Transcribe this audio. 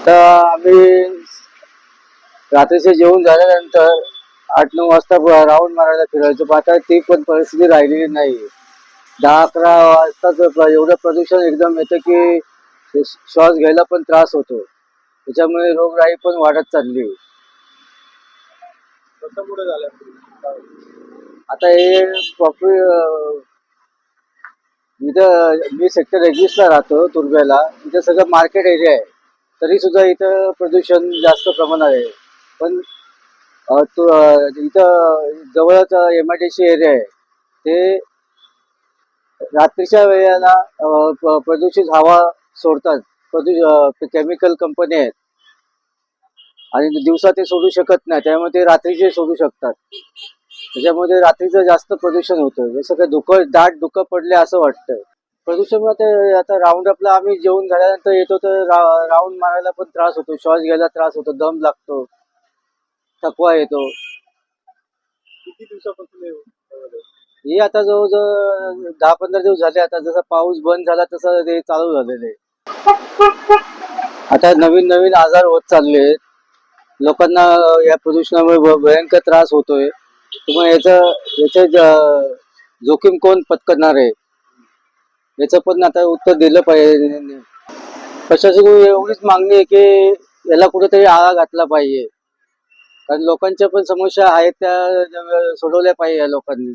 आता आम्ही रात्रीचे जेवण झाल्यानंतर 8-9 वाजता राऊंड मारायला फिरायचो, पण आता ती पण परिस्थिती राहिलेली नाही. 10-11 वाजताच एवढं प्रदूषण एकदम येतं की श्वास घ्यायला पण त्रास होतो. त्याच्यामुळे रोगराई पण वाढत चालली. कशामुळे झालं? आता हे इथं मी सेक्टर 21 ला राहतो तुर्ब्याला. इथं सगळं मार्केट एरिया आहे, तरी सुद्धा इथं प्रदूषण जास्त प्रमाणात आहे. पण इथं जवळच MIDC एरिया आहे. ते रात्रीच्या वेळेला प्रदूषित हवा सोडतात. केमिकल कंपनी आहेत आणि दिवसा ते सोडू शकत नाही, त्यामुळे ते रात्रीचे सोडू शकतात. त्याच्यामध्ये रात्रीचं जास्त प्रदूषण होतं. जसं काही दाट धुकं पडले असं वाटतं. प्रदूषण आता राऊंड अपला आम्ही जेवण झाल्यानंतर येतो, तर राऊंड मारायला पण त्रास होतो, श्वास घ्यायला त्रास होतो, दम लागतो, थकवा येतो. किती दिवसापासून हे आता जवळजवळ 10-15 दिवस झाले. आता जसा पाऊस बंद झाला तसं ते चालू झालेलं आहे. आता नवीन नवीन आजार होत चालले आहेत. लोकांना या प्रदूषणामुळे भयंकर त्रास होतोय. मग याचं जोखीम कोण पत्करणार आहे, याचं पण आता उत्तर दिलं पाहिजे. प्रशासनाकडून एवढीच मागणी आहे की याला कुठेतरी आळा घातला पाहिजे, कारण लोकांच्या पण समस्या आहेत त्या सोडवल्या पाहिजे या लोकांनी.